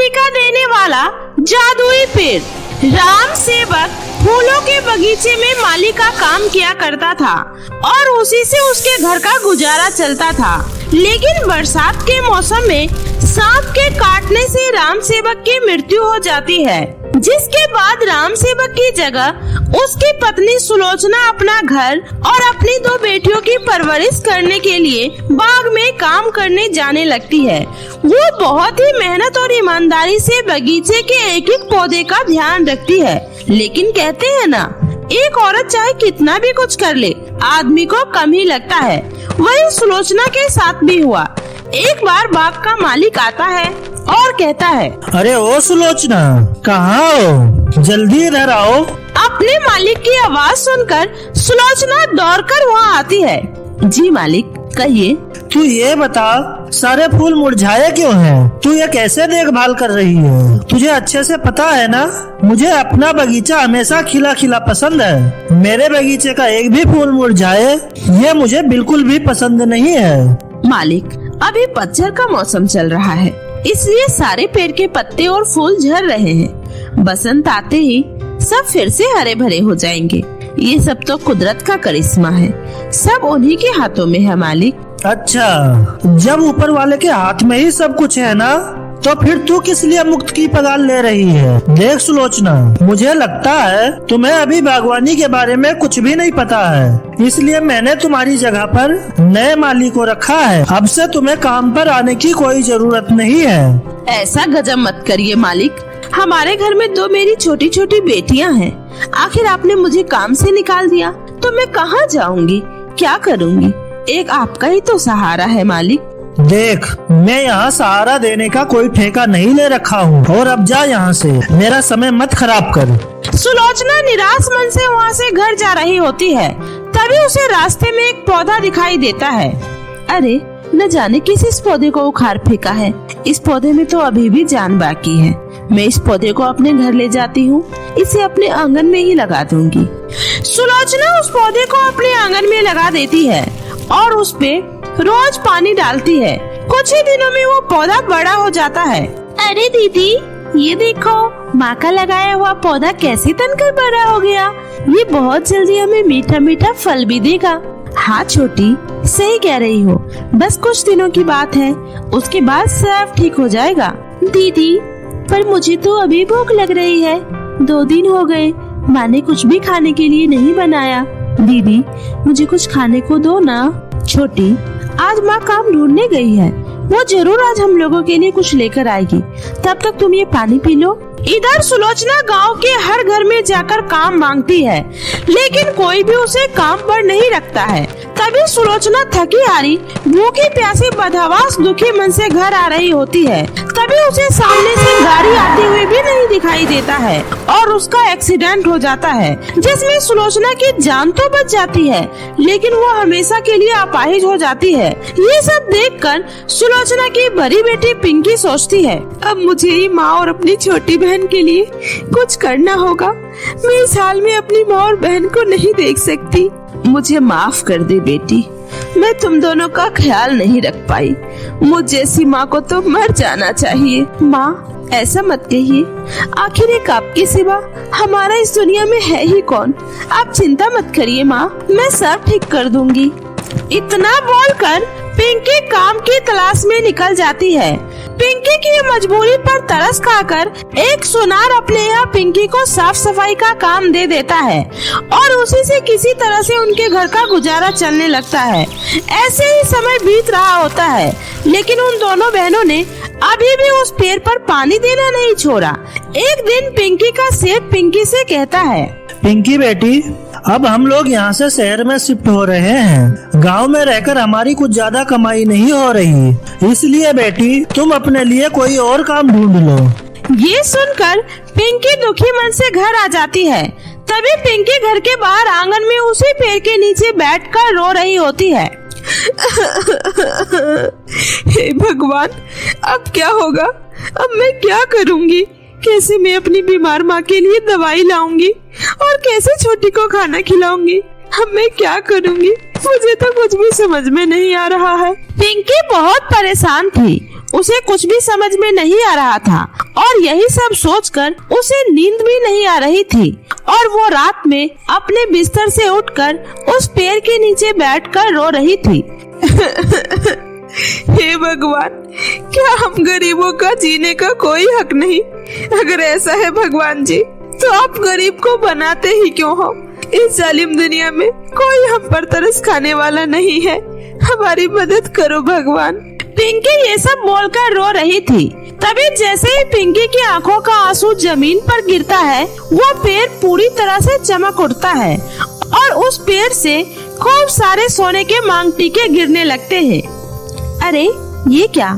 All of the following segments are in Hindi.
टीका देने वाला जादुई पेड़। राम सेवक फूलों के बगीचे में माली का काम किया करता था और उसी से उसके घर का गुजारा चलता था। लेकिन बरसात के मौसम में सांप के काटने से राम सेवक की मृत्यु हो जाती है, जिसके बाद राम सेवक की जगह उसकी पत्नी सुलोचना अपना घर और अपनी 2 बेटियों की परवरिश करने के लिए बाग में काम करने जाने लगती है। वो बहुत ही मेहनत और ईमानदारी से बगीचे के एक एक पौधे का ध्यान रखती है। लेकिन कहते हैं ना, एक औरत चाहे कितना भी कुछ कर ले, आदमी को कम ही लगता है। वही सुलोचना के साथ भी हुआ। एक बार बाग का मालिक आता है और कहता है, अरे ओ सुलोचना, कहाँ हो? जल्दी इधर आओ। अपने मालिक की आवाज सुनकर सुलोचना दौड़कर वहाँ आती है। जी मालिक, कहिए। तू ये बता, सारे फूल मुरझाए क्यों हैं? तू ये कैसे देखभाल कर रही है? तुझे अच्छे से पता है ना, मुझे अपना बगीचा हमेशा खिला खिला पसंद है। मेरे बगीचे का एक भी फूल मुरझाए, ये मुझे बिल्कुल भी पसंद नहीं है। मालिक, अभी पतझड़ का मौसम चल रहा है, इसलिए सारे पेड़ के पत्ते और फूल झड़ रहे हैं। बसंत आते ही सब फिर से हरे भरे हो जाएंगे। ये सब तो कुदरत का करिश्मा है, सब उन्हीं के हाथों में है मालिक। अच्छा, जब ऊपर वाले के हाथ में ही सब कुछ है ना, तो फिर तू किस लिए मुक्त की पगार ले रही है? देख सुलोचना, मुझे लगता है तुम्हें अभी बागवानी के बारे में कुछ भी नहीं पता है, इसलिए मैंने तुम्हारी जगह पर नए माली को रखा है। अब से तुम्हें काम पर आने की कोई जरूरत नहीं है। ऐसा गजब मत करिए मालिक, हमारे घर में 2 मेरी छोटी छोटी बेटियां हैं। आखिर आपने मुझे काम से निकाल दिया तो मैं कहाँ जाऊंगी, क्या करूंगी? एक आपका ही तो सहारा है मालिक। देख, मैं यहाँ सहारा देने का कोई ठेका नहीं ले रखा हूँ, और अब जा यहाँ से, मेरा समय मत खराब कर। सुलोचना निराश मन से वहाँ से घर जा रही होती है। तभी उसे रास्ते में एक पौधा दिखाई देता है। अरे, न जाने किस इस पौधे को उखाड़ फेंका है। इस पौधे में तो अभी भी जान बाकी है। मैं इस पौधे को अपने घर ले जाती हूँ, इसे अपने आंगन में ही लगा दूंगी। सुलोचना उस पौधे को अपने आंगन में लगा देती है और उस पे रोज पानी डालती है। कुछ ही दिनों में वो पौधा बड़ा हो जाता है। अरे दीदी, ये देखो, माँ का लगाया हुआ पौधा कैसे तनकर बड़ा हो गया। ये बहुत जल्दी हमें मीठा मीठा फल भी देगा। हाँ छोटी, सही कह रही हो, बस कुछ दिनों की बात है, उसके बाद सब ठीक हो जाएगा। दीदी, पर मुझे तो अभी भूख लग रही है। 2 दिन हो गए, माँ ने कुछ भी खाने के लिए नहीं बनाया। दीदी, मुझे कुछ खाने को दो ना। छोटी, आज माँ काम ढूंढने गई है, वो जरूर आज हम लोगों के लिए कुछ लेकर आएगी। तब तक तुम ये पानी पी लो। इधर सुलोचना गांव के हर घर में जाकर काम मांगती है, लेकिन कोई भी उसे काम पर नहीं रखता है। तभी सुलोचना थकी हारी, भूखी प्यासी, बदहवास, दुखी मन से घर आ रही होती है। तभी उसे सामने से गाड़ी आते हुए भी नहीं दिखाई देता है और उसका एक्सीडेंट हो जाता है, जिसमें सुलोचना की जान तो बच जाती है, लेकिन वो हमेशा के लिए अपाहिज हो जाती है। ये सब देखकर सुलोचना की बड़ी बेटी पिंकी सोचती है, अब मुझे ही माँ और अपनी छोटी बहन के लिए कुछ करना होगा। मैं इस हाल में अपनी माँ और बहन को नहीं देख सकती। मुझे माफ कर दे बेटी, मैं तुम दोनों का ख्याल नहीं रख पाई। मुझ जैसी माँ को तो मर जाना चाहिए। माँ, ऐसा मत कहिए, आखिर एक आपके सिवा हमारा इस दुनिया में है ही कौन। आप चिंता मत करिए माँ, मैं सब ठीक कर दूंगी। इतना बोलकर पिंकी काम की तलाश में निकल जाती है। पिंकी की मजबूरी पर तरस खाकर एक सुनार अपने यहाँ पिंकी को साफ सफाई का काम दे देता है और उसी से किसी तरह से उनके घर का गुजारा चलने लगता है। ऐसे ही समय बीत रहा होता है, लेकिन उन दोनों बहनों ने अभी भी उस पेड़ पर पानी देना नहीं छोड़ा। एक दिन पिंकी का सेठ पिंकी से कहता है, पिंकी बेटी, अब हम लोग यहाँ से शहर में शिफ्ट हो रहे हैं। गांव में रहकर हमारी कुछ ज्यादा कमाई नहीं हो रही, इसलिए बेटी तुम अपने लिए कोई और काम ढूंढ लो। ये सुनकर पिंकी दुखी मन से घर आ जाती है। तभी पिंकी घर के बाहर आंगन में उसी पेड़ के नीचे बैठकर रो रही होती है। हे भगवान, अब क्या होगा? अब मैं क्या करूँगी? कैसे मैं अपनी बीमार माँ के लिए दवाई लाऊंगी और कैसे छोटी को खाना खिलाऊंगी? अब मैं क्या करूँगी? मुझे तो कुछ भी समझ में नहीं आ रहा है। पिंकी बहुत परेशान थी, उसे कुछ भी समझ में नहीं आ रहा था और यही सब सोचकर उसे नींद भी नहीं आ रही थी और वो रात में अपने बिस्तर से उठकर उस पेड़ के नीचे बैठकर रो रही थी। हे भगवान, क्या हम गरीबों का जीने का कोई हक नहीं? अगर ऐसा है भगवान जी, तो आप गरीब को बनाते ही क्यों हो? इस जालिम दुनिया में कोई हम पर तरस खाने वाला नहीं है। हमारी मदद करो भगवान। पिंकी ये सब बोलकर रो रही थी। तभी जैसे ही पिंकी की आंखों का आंसू जमीन पर गिरता है, वो पेड़ पूरी तरह से चमक उठता है और उस पेड़ से खूब सारे सोने के मांग टीके गिरने लगते हैं। अरे ये क्या?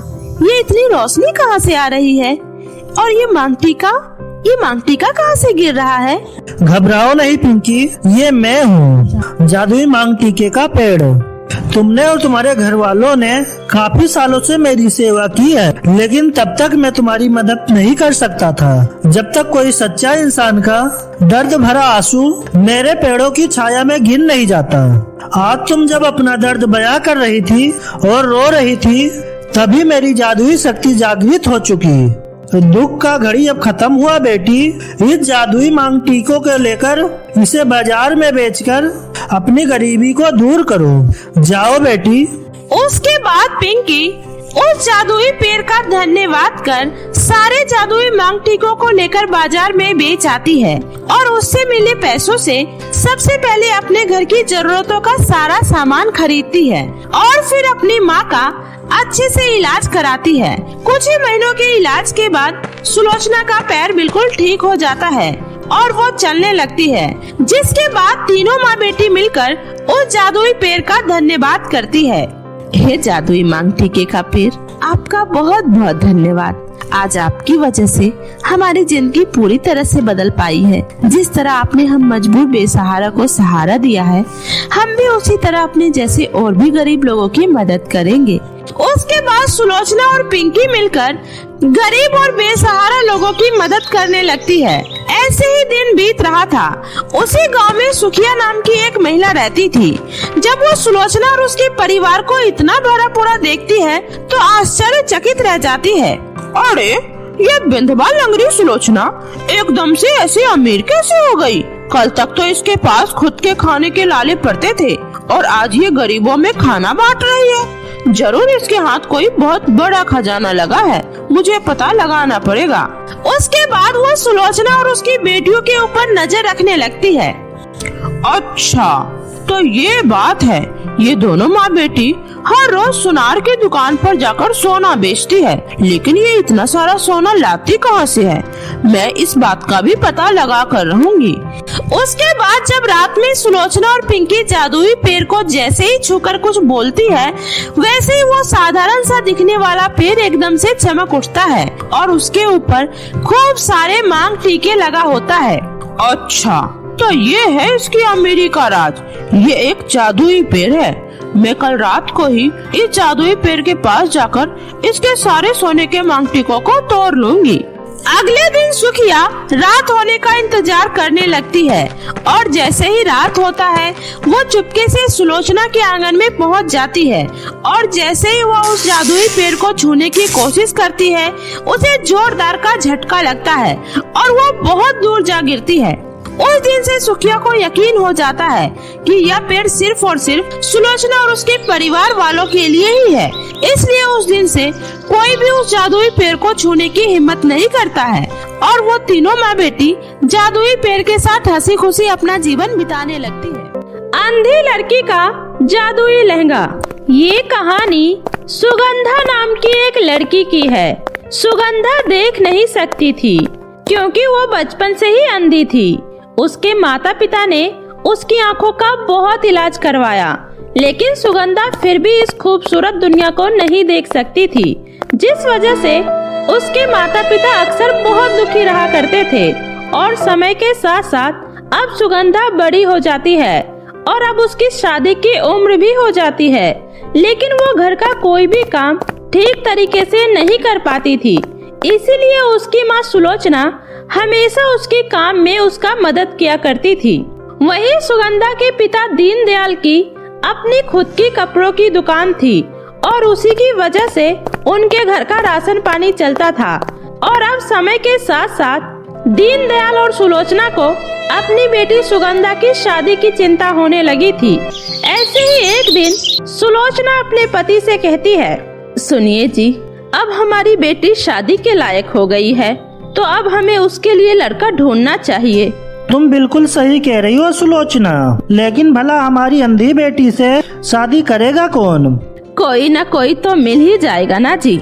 ये इतनी रोशनी कहाँ से आ रही है? और ये मांग टीका कहाँ से गिर रहा है? घबराओ नहीं पिंकी, ये मैं हूँ, जादुई मांग टीके का पेड़। तुमने और तुम्हारे घर वालों ने काफी सालों से मेरी सेवा की है, लेकिन तब तक मैं तुम्हारी मदद नहीं कर सकता था जब तक कोई सच्चा इंसान का दर्द भरा आंसू मेरे पेड़ों की छाया में गिर नहीं जाता। आज तुम जब अपना दर्द बयां कर रही थी और रो रही थी, तभी मेरी जादुई शक्ति जागृत हो चुकी। दुख का घड़ी अब खत्म हुआ बेटी। इस जादुई मांग टीकों को लेकर इसे बाजार में बेचकर अपनी गरीबी को दूर करो। जाओ बेटी। उसके बाद पिंकी उस जादुई पेड़ का धन्यवाद कर सारे जादुई मांग टीकों को लेकर बाजार में बेच आती है और उससे मिले पैसों से सबसे पहले अपने घर की जरूरतों का सारा सामान खरीदती है और फिर अपनी माँ का अच्छे से इलाज कराती है। कुछ ही महीनों के इलाज के बाद सुलोचना का पैर बिल्कुल ठीक हो जाता है और वो चलने लगती है, जिसके बाद तीनों माँ बेटी मिलकर उस जादुई पेड़ का धन्यवाद करती है। हे जादुई मांग टीके का पेड़, आपका बहुत बहुत धन्यवाद। आज आपकी वजह से हमारी जिंदगी पूरी तरह से बदल पाई है। जिस तरह आपने हम मजबूर बेसहारा को सहारा दिया है, हम भी उसी तरह अपने जैसे और भी गरीब लोगों की मदद करेंगे। उसके बाद सुलोचना और पिंकी मिलकर गरीब और बेसहारा लोगों की मदद करने लगती है। ऐसे ही दिन बीत रहा था। उसी गांव में सुखिया नाम की एक महिला रहती थी। जब वो सुलोचना और उसके परिवार को इतना भरा पूरा देखती है तो आश्चर्यचकित रह जाती है। अरे ये बिंधवा लंगड़ी सुलोचना एकदम से ऐसे अमीर कैसे हो गई? कल तक तो इसके पास खुद के खाने के लाले पड़ते थे और आज ये गरीबों में खाना बांट रही है। जरूर इसके हाथ कोई बहुत बड़ा खजाना लगा है, मुझे पता लगाना पड़ेगा। उसके बाद वो सुलोचना और उसकी बेटियों के ऊपर नजर रखने लगती है। अच्छा, तो ये बात है। ये दोनों माँ बेटी हर रोज सुनार की दुकान पर जाकर सोना बेचती है, लेकिन ये इतना सारा सोना लाती कहाँ से है? मैं इस बात का भी पता लगा कर रहूंगी। उसके बाद जब रात में सुलोचना और पिंकी जादुई पेड़ को जैसे ही छूकर कुछ बोलती है, वैसे ही वो साधारण सा दिखने वाला पेड़ एकदम से चमक उठता है और उसके ऊपर खूब सारे मांग टीके लगा होता है। अच्छा, तो ये है इसकी अमीरी का राज। ये एक जादुई पेड़ है। मैं कल रात को ही इस जादुई पेड़ के पास जाकर इसके सारे सोने के मांग टीकों को तोड़ लूंगी। अगले दिन सुखिया रात होने का इंतजार करने लगती है और जैसे ही रात होता है वो चुपके से सुलोचना के आंगन में पहुंच जाती है और जैसे ही वो उस जादुई पेड़ को छूने की कोशिश करती है, उसे जोरदार का झटका लगता है और वो बहुत दूर जा गिरती है। उस दिन से सुखिया को यकीन हो जाता है कि यह पेड़ सिर्फ और सिर्फ सुलोचना और उसके परिवार वालों के लिए ही है। इसलिए उस दिन से कोई भी उस जादुई पेड़ को छूने की हिम्मत नहीं करता है और वो तीनों माँ बेटी जादुई पेड़ के साथ हंसी खुशी अपना जीवन बिताने लगती है। अंधी लड़की का जादुई लहंगा। ये कहानी सुगंधा नाम की एक लड़की की है। सुगंधा देख नहीं सकती थी क्योंकि वो बचपन से ही अंधी थी। उसके माता पिता ने उसकी आंखों का बहुत इलाज करवाया, लेकिन सुगंधा फिर भी इस खूबसूरत दुनिया को नहीं देख सकती थी, जिस वजह से उसके माता पिता अक्सर बहुत दुखी रहा करते थे। और समय के साथ साथ अब सुगंधा बड़ी हो जाती है और अब उसकी शादी की उम्र भी हो जाती है, लेकिन वो घर का कोई भी काम ठीक तरीके से नहीं कर पाती थी। इसीलिए उसकी माँ सुलोचना हमेशा उसके काम में उसका मदद किया करती थी। वहीं सुगंधा के पिता दीनदयाल की अपनी खुद की कपड़ों की दुकान थी और उसी की वजह से उनके घर का राशन पानी चलता था। और अब समय के साथ साथ दीनदयाल और सुलोचना को अपनी बेटी सुगंधा की शादी की चिंता होने लगी थी। ऐसे ही एक दिन सुलोचना अपने पति से कहती है, सुनिए जी, अब हमारी बेटी शादी के लायक हो गई है, तो अब हमें उसके लिए लड़का ढूंढना चाहिए। तुम बिल्कुल सही कह रही हो सुलोचना, लेकिन भला हमारी अंधी बेटी से शादी करेगा कौन? कोई न कोई तो मिल ही जाएगा ना जी,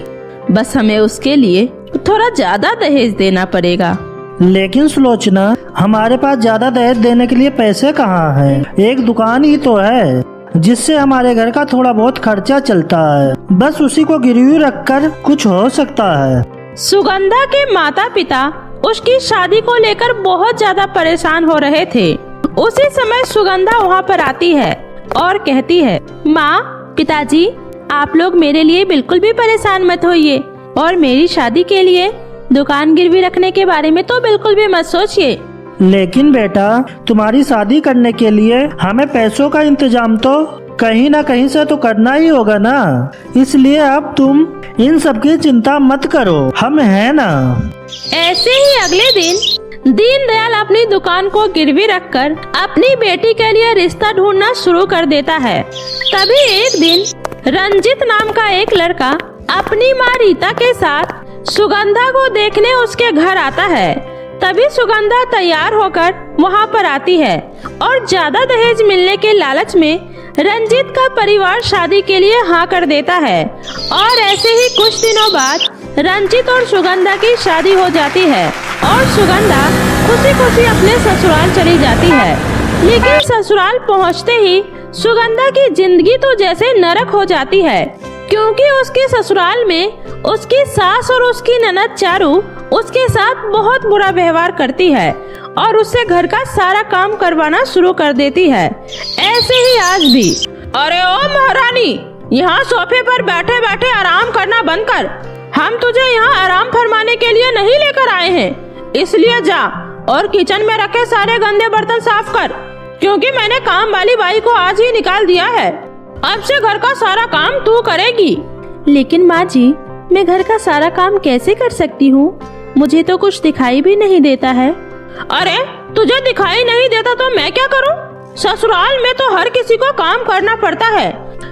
बस हमें उसके लिए थोड़ा ज्यादा दहेज देना पड़ेगा। लेकिन सुलोचना, हमारे पास ज्यादा दहेज देने के लिए पैसे कहाँ हैं? एक दुकान ही तो है जिससे हमारे घर का थोड़ा बहुत खर्चा चलता है, बस उसी को गिरवी रखकर कुछ हो सकता है। सुगंधा के माता पिता उसकी शादी को लेकर बहुत ज्यादा परेशान हो रहे थे। उसी समय सुगंधा वहाँ पर आती है और कहती है, माँ, पिताजी, आप लोग मेरे लिए बिल्कुल भी परेशान मत होइए और मेरी शादी के लिए दुकान गिरवी रखने के बारे में तो बिल्कुल भी मत सोचिए। लेकिन बेटा, तुम्हारी शादी करने के लिए हमें पैसों का इंतजाम तो कहीं ना कहीं से तो करना ही होगा ना, इसलिए अब तुम इन सब की चिंता मत करो, हम हैं ना। ऐसे ही अगले दिन दीनदयाल अपनी दुकान को गिरवी रखकर अपनी बेटी के लिए रिश्ता ढूंढना शुरू कर देता है। तभी एक दिन रंजित नाम का एक लड़का अपनी माँ रीता के साथ सुगंधा को देखने उसके घर आता है। तभी सुगंधा तैयार होकर वहाँ पर आती है और ज्यादा दहेज मिलने के लालच में रंजित का परिवार शादी के लिए हाँ कर देता है। और ऐसे ही कुछ दिनों बाद रंजित और सुगंधा की शादी हो जाती है और सुगंधा खुशी खुशी अपने ससुराल चली जाती है। लेकिन ससुराल पहुँचते ही सुगंधा की जिंदगी तो जैसे नरक हो जाती है, क्योंकि उसके ससुराल में उसकी सास और उसकी ननद चारू उसके साथ बहुत बुरा व्यवहार करती है और उससे घर का सारा काम करवाना शुरू कर देती है। ऐसे ही आज भी। अरे ओ महारानी, यहाँ सोफे पर बैठे बैठे आराम करना बंद कर। हम तुझे यहाँ आराम फरमाने के लिए नहीं लेकर आए हैं, इसलिए जा और किचन में रखे सारे गंदे बर्तन साफ कर, क्योंकि मैंने काम वाली बाई को आज ही निकाल दिया है। अब से घर का सारा काम तू करेगी। लेकिन माँ जी, मैं घर का सारा काम कैसे कर सकती हूँ? मुझे तो कुछ दिखाई भी नहीं देता है। अरे तुझे दिखाई नहीं देता तो मैं क्या करूँ? ससुराल में तो हर किसी को काम करना पड़ता है,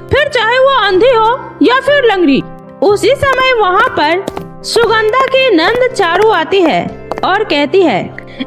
फिर चाहे वो अंधी हो या फिर लंगड़ी। उसी समय वहाँ पर सुगंधा की नंद चारू आती है और कहती है,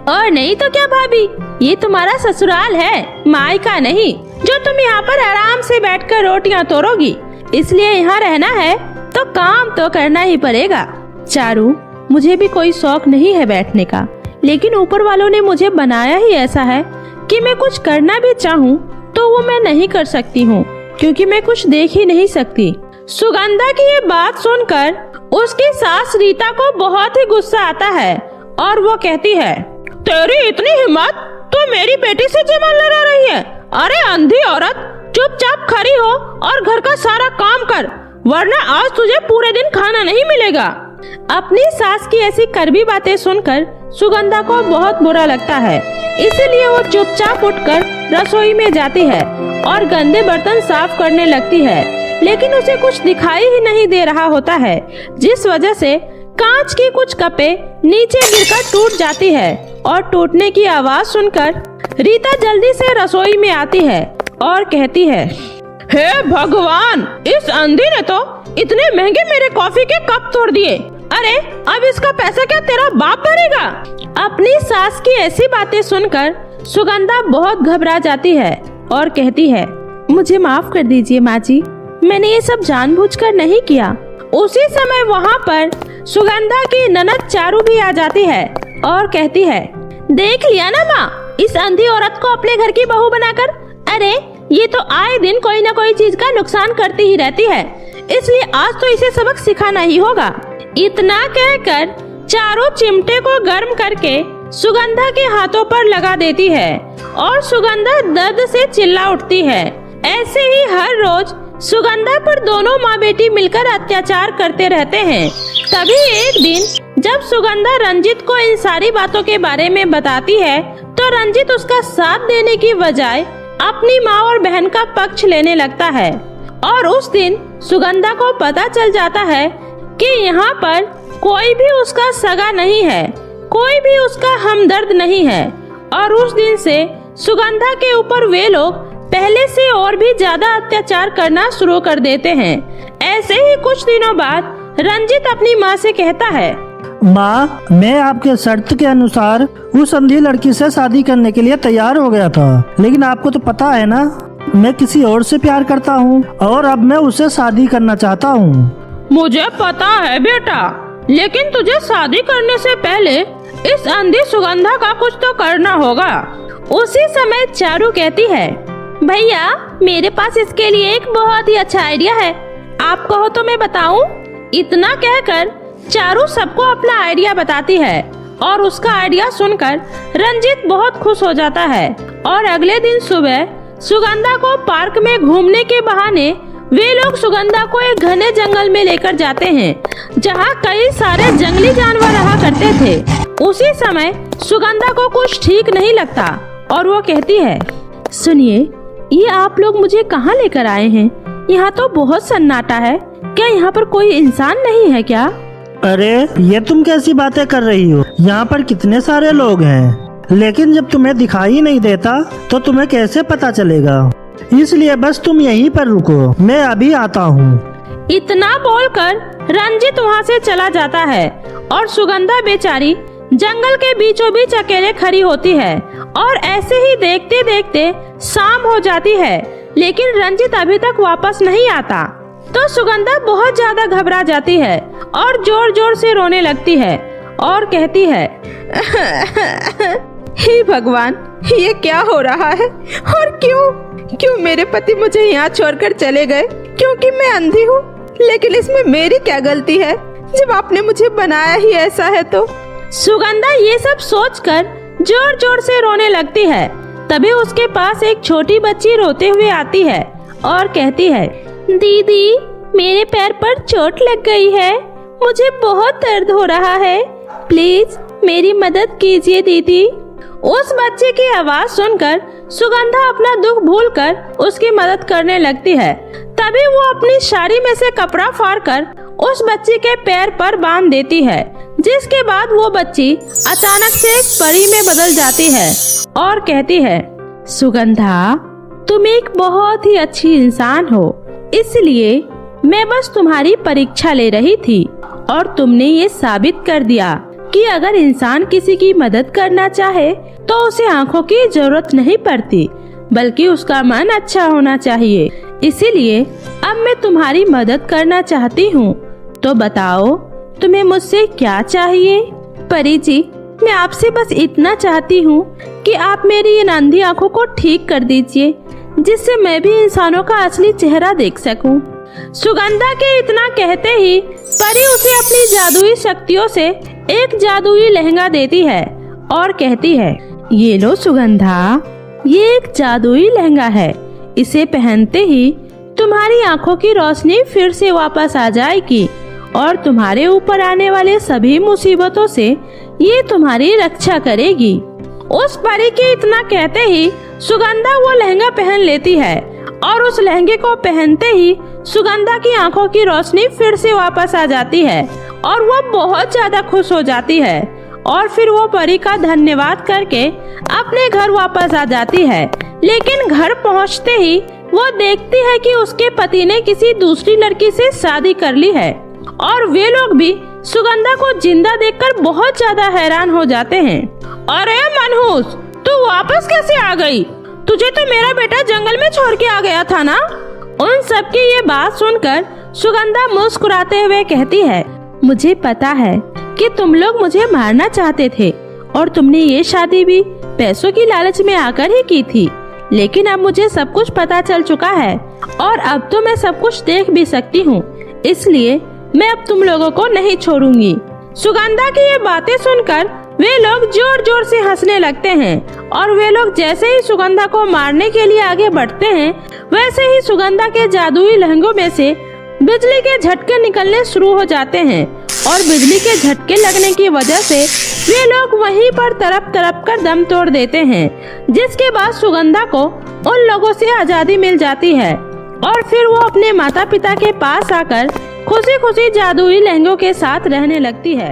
और नहीं तो क्या भाभी, ये तुम्हारा ससुराल है, मायका नहीं, जो तुम यहाँ पर आराम से बैठकर रोटियाँ तोड़ोगी। इसलिए यहाँ रहना है तो काम तो करना ही पड़ेगा। चारू, मुझे भी कोई शौक नहीं है बैठने का, लेकिन ऊपर वालों ने मुझे बनाया ही ऐसा है कि मैं कुछ करना भी चाहूँ तो वो मैं नहीं कर सकती हूँ, क्योंकि मैं कुछ देख ही नहीं सकती। सुगंधा की ये बात सुनकर उसकी सास रीता को बहुत ही गुस्सा आता है और वो कहती है, तेरी इतनी हिम्मत, तू मेरी बेटी से जबान लड़ा रही है? अरे अंधी औरत, चुपचाप खड़ी हो और घर का सारा काम कर, वरना आज तुझे पूरे दिन खाना नहीं मिलेगा। अपनी सास की ऐसी कड़वी बातें सुनकर सुगंधा को बहुत बुरा लगता है, इसलिए वो चुपचाप उठकर रसोई में जाती है और गंदे बर्तन साफ करने लगती है। लेकिन उसे कुछ दिखाई ही नहीं दे रहा होता है, जिस वजह से कांच की कुछ कपें नीचे गिरकर टूट जाती है और टूटने की आवाज सुनकर रीता जल्दी से रसोई में आती है और कहती है, हे भगवान, इस अंधी ने तो इतने महंगे मेरे कॉफी के कप तोड़ दिए। अरे अब इसका पैसा क्या तेरा बाप भरेगा? अपनी सास की ऐसी बातें सुनकर सुगंधा बहुत घबरा जाती है और कहती है, मुझे माफ कर दीजिए माँ जी, मैंने ये सब जानबूझकर नहीं किया। उसी समय वहाँ पर सुगंधा की ननद चारू भी आ जाती है और कहती है, देख लिया ना माँ, इस अंधी औरत को अपने घर की बहू बनाकर। अरे ये तो आए दिन कोई न कोई चीज का नुकसान करती ही रहती है, इसलिए आज तो इसे सबक सिखाना ही होगा। इतना कहकर चारू चिमटे को गर्म करके सुगंधा के हाथों पर लगा देती है और सुगंधा दर्द से चिल्ला उठती है। ऐसे ही हर रोज सुगंधा पर दोनों माँ बेटी मिलकर अत्याचार करते रहते हैं। तभी एक दिन जब सुगंधा रंजित को इन सारी बातों के बारे में बताती है, तो रंजित उसका साथ देने की बजाय अपनी माँ और बहन का पक्ष लेने लगता है। और उस दिन सुगंधा को पता चल जाता है कि यहाँ पर कोई भी उसका सगा नहीं है, कोई भी उसका हमदर्द नहीं है। और उस दिन से सुगंधा के ऊपर वे लोग पहले से और भी ज्यादा अत्याचार करना शुरू कर देते हैं। ऐसे ही कुछ दिनों बाद रंजित अपनी माँ से कहता है, माँ, मैं आपके शर्त के अनुसार उस अंधी लड़की से शादी करने के लिए तैयार हो गया था, लेकिन आपको तो पता है ना, मैं किसी और से प्यार करता हूँ और अब मैं उससे शादी करना चाहता हूँ। मुझे पता है बेटा, लेकिन तुझे शादी करने से पहले इस अंधी सुगंधा का कुछ तो करना होगा। उसी समय चारू कहती है, भैया मेरे पास इसके लिए एक बहुत ही अच्छा आइडिया है, आप कहो तो मैं बताऊं? इतना कहकर चारू सबको अपना आइडिया बताती है और उसका आइडिया सुनकर रंजित बहुत खुश हो जाता है। और अगले दिन सुबह सुगंधा को पार्क में घूमने के बहाने वे लोग सुगंधा को एक घने जंगल में लेकर जाते हैं, जहां कई सारे जंगली जानवर रहा करते थे। उसी समय सुगंधा को कुछ ठीक नहीं लगता और वो कहती है, सुनिए, ये आप लोग मुझे कहाँ लेकर आए हैं? यहाँ तो बहुत सन्नाटा है, क्या यहाँ पर कोई इंसान नहीं है क्या? अरे ये तुम कैसी बातें कर रही हो? यहाँ पर कितने सारे लोग हैं, लेकिन जब तुम्हें दिखाई नहीं देता तो तुम्हें कैसे पता चलेगा? इसलिए बस तुम यहीं पर रुको, मैं अभी आता हूँ। इतना बोलकर रंजित वहाँ से चला जाता है और सुगंधा बेचारी जंगल के बीचों बीच अकेले खड़ी होती है। और ऐसे ही देखते देखते शाम हो जाती है, लेकिन रंजित अभी तक वापस नहीं आता। तो सुगंधा बहुत ज्यादा घबरा जाती है और जोर जोर से रोने लगती है और कहती है, हे भगवान, ये क्या हो रहा है और क्यों मेरे पति मुझे यहाँ छोड़कर चले गए? क्योंकि मैं अंधी हूँ, लेकिन इसमें मेरी क्या गलती है जब आपने मुझे बनाया ही ऐसा है? तो सुगंधा ये सब सोचकर जोर जोर से रोने लगती है। तभी उसके पास एक छोटी बच्ची रोते हुए आती है और कहती है, दीदी मेरे पैर पर चोट लग गई है, मुझे बहुत दर्द हो रहा है, प्लीज मेरी मदद कीजिए दीदी। उस बच्चे की आवाज सुनकर सुगंधा अपना दुख भूलकर उसकी मदद करने लगती है। तभी वो अपनी साड़ी में से कपड़ा फाड़कर उस बच्ची के पैर पर बांध देती है, जिसके बाद वो बच्ची अचानक से एक परी में बदल जाती है और कहती है, सुगंधा तुम एक बहुत ही अच्छी इंसान हो, इसलिए मैं बस तुम्हारी परीक्षा ले रही थी और तुमने ये साबित कर दिया कि अगर इंसान किसी की मदद करना चाहे तो उसे आंखों की जरूरत नहीं पड़ती, बल्कि उसका मन अच्छा होना चाहिए। इसीलिए अब मैं तुम्हारी मदद करना चाहती हूँ, तो बताओ तुम्हें मुझसे क्या चाहिए? परी जी, मैं आपसे बस इतना चाहती हूँ कि आप मेरी इन अंधी आंखों को ठीक कर दीजिए, जिससे मैं भी इंसानों का असली चेहरा देख सकूं। सुगंधा के इतना कहते ही परी उसे अपनी जादुई शक्तियों से एक जादुई लहंगा देती है और कहती है, ये लो सुगंधा, ये एक जादुई लहंगा है, इसे पहनते ही तुम्हारी आंखों की रोशनी फिर से वापस आ जाएगी और तुम्हारे ऊपर आने वाले सभी मुसीबतों से ये तुम्हारी रक्षा करेगी। उस परी के इतना कहते ही सुगंधा वो लहंगा पहन लेती है और उस लहंगे को पहनते ही सुगंधा की आंखों की रोशनी फिर से वापस आ जाती है और वो बहुत ज्यादा खुश हो जाती है। और फिर वो परी का धन्यवाद करके अपने घर वापस आ जाती है। लेकिन घर पहुंचते ही वो देखती है कि उसके पति ने किसी दूसरी लड़की से शादी कर ली है और वे लोग भी सुगंधा को जिंदा देखकर बहुत ज्यादा हैरान हो जाते हैं। अरे मनहूस, तू वापस कैसे आ गई? तुझे तो मेरा बेटा जंगल में छोड़ के आ गया था ना? उन सबकी ये बात सुनकर सुगंधा मुस्कुराते हुए कहती है, मुझे पता है कि तुम लोग मुझे मारना चाहते थे और तुमने ये शादी भी पैसों की लालच में आकर ही की थी, लेकिन अब मुझे सब कुछ पता चल चुका है और अब तो मैं सब कुछ देख भी सकती हूँ, इसलिए मैं अब तुम लोगों को नहीं छोड़ूंगी। सुगंधा की ये बातें सुनकर वे लोग जोर जोर से हंसने लगते हैं और वे लोग जैसे ही सुगंधा को मारने के लिए आगे बढ़ते हैं, वैसे ही सुगंधा के जादुई लहंगों में से बिजली के झटके निकलने शुरू हो जाते हैं और बिजली के झटके लगने की वजह से वे लोग वहीं पर तड़प तड़प कर दम तोड़ देते हैं, जिसके बाद सुगंधा को उन लोगों से आजादी मिल जाती है और फिर वो अपने माता पिता के पास आकर खुशी खुशी जादुई लहंगों के साथ रहने लगती है।